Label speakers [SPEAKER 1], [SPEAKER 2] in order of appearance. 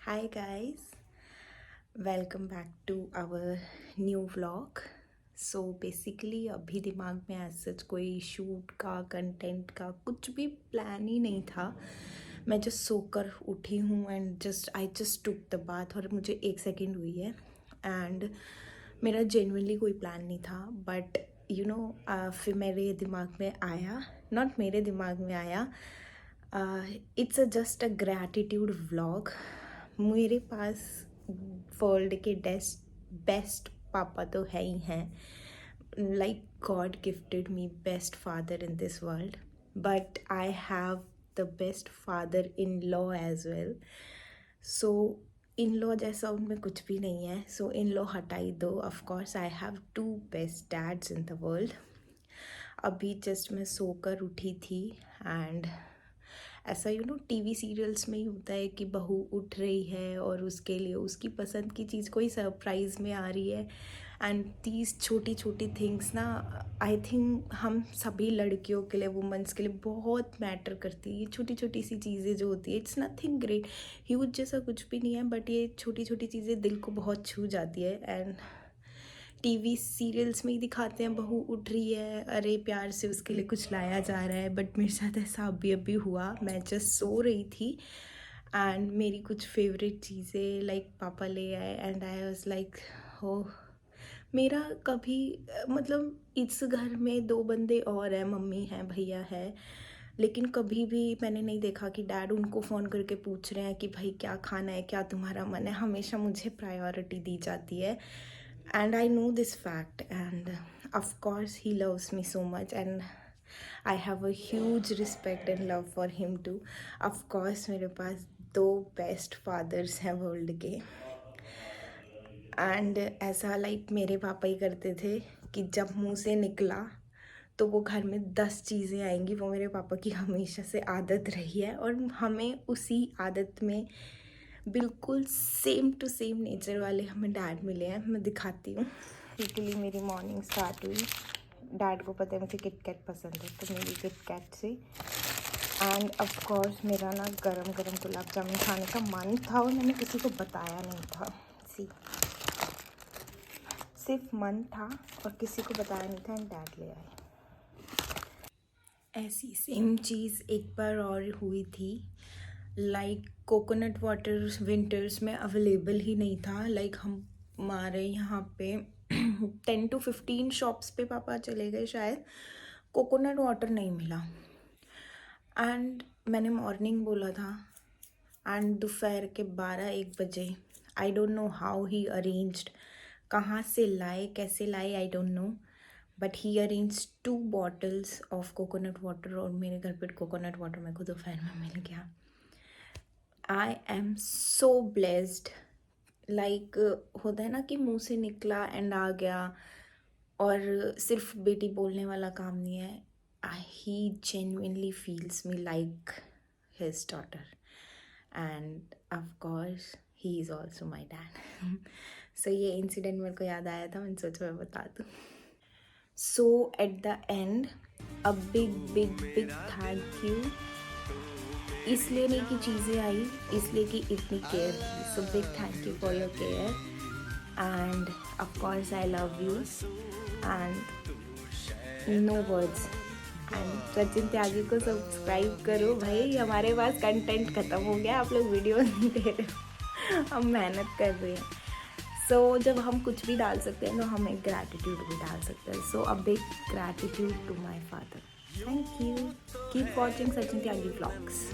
[SPEAKER 1] Hi guys, welcome back to our new vlog. So basically अभी दिमाग में ऐसा कोई शूट का कंटेंट का कुछ भी प्लान ही नहीं था. मैं जस्ट सोकर उठी हूँ and I just took the bath और मुझे 1 सेकेंड हुई है एंड मेरा जेन्युइनली कोई प्लान नहीं था. बट फिर मेरे दिमाग में आया, नॉट मेरे दिमाग में आया, it's just a gratitude vlog. मेरे पास वर्ल्ड के बेस्ट पापा तो है ही हैं. Like God gifted me best father in this world, but I have the best father in law as well. So in law जैसा उनमें कुछ भी नहीं है. सो इन लॉ हटाई दो. Of course I have 2 best dads in the world. अभी just मैं सोकर उठी थी एंड ऐसा टीवी सीरियल्स में ही होता है कि बहू उठ रही है और उसके लिए उसकी पसंद की चीज़ कोई सरप्राइज़ में आ रही है. एंड दीज छोटी छोटी थिंग्स ना, आई थिंक हम सभी लड़कियों के लिए, वुमेंस के लिए बहुत मैटर करती है. ये छोटी छोटी सी चीज़ें जो होती है, इट्स नथिंग ग्रेट, ह्यूज जैसा कुछ भी नहीं है, बट ये छोटी छोटी चीज़ें दिल को बहुत छू जाती है. एंड टीवी सीरियल्स में ही दिखाते हैं बहू उठ रही है, अरे प्यार से उसके लिए कुछ लाया जा रहा है, बट मेरे साथ ऐसा अभी हुआ. मैं जस्ट सो रही थी एंड मेरी कुछ फेवरेट चीज़ें लाइक पापा ले आए एंड आई वाज लाइक हो. मेरा कभी मतलब इस घर में 2 बंदे और हैं, मम्मी हैं, भैया है, लेकिन कभी भी मैंने नहीं देखा कि डैड उनको फ़ोन करके पूछ रहे हैं कि भाई क्या खाना है, क्या तुम्हारा मन है. हमेशा मुझे प्रायोरिटी दी जाती है. And I know this fact, and of course he loves me so much, and I have a huge respect and love for him too. Of course मेरे पास 2 बेस्ट फादर्स हैं वर्ल्ड के. एंड ऐसा like मेरे पापा ही करते थे कि जब मुंह से निकला तो वो घर में 10 चीज़ें आएंगी. वो मेरे पापा की हमेशा से आदत रही है और हमें उसी आदत में बिल्कुल सेम टू सेम नेचर वाले हमें डैड मिले हैं. मैं दिखाती हूँ. बेसिकली मेरी मॉर्निंग स्टार्ट हुई, डैड को पता है मुझे किटकैट पसंद है तो मेरी किटकैट से. एंड ऑफ कोर्स मेरा ना गरम गरम गुलाब जामुन खाने का मन था और मैंने किसी को बताया नहीं था. सिर्फ मन था और किसी को बताया नहीं था एंड डैड ले आए. ऐसी सेम चीज़ एक बार और हुई थी. लाइक कोकोनट वाटर विंटर्स में अवेलेबल ही नहीं था. लाइक हमारे यहाँ पे 10 to 15 शॉप्स पे पापा चले गए शायद, कोकोनट वाटर नहीं मिला. एंड मैंने मॉर्निंग बोला था एंड दोपहर के 12-1 बजे, I don't know how he arranged, कहाँ से लाए कैसे लाए I don't know, but he arrange 2 bottles of coconut water और मेरे घर पर कोकोनट वाटर मेरे को दोपहर में मिल गया. I am so blessed. Like होता है ना कि मुंह से निकला एंड आ गया, और सिर्फ बेटी बोलने वाला काम नहीं है. He genuinely feels me like his daughter and of course he is also my dad. So ये इंसिडेंट मेरे को याद आया था, मैंने सोचा मैं बता दूँ. So at the end a big big big thank you. इसलिए नहीं कि चीज़ें आई, इसलिए कि इतनी केयर की. So big thank you for your care and of course I love you and no words. And Sachin Tyagi को सब्सक्राइब करो भाई, हमारे पास कंटेंट ख़त्म हो गया, आप लोग वीडियो नहीं दे रहे हो, हम मेहनत कर रहे हैं. सो जब हम कुछ भी डाल सकते हैं तो हम एक ग्रैटिट्यूड भी डाल सकते हैं. So a big gratitude to my father. Thank you. Keep watching Sachin Tyagi vlogs.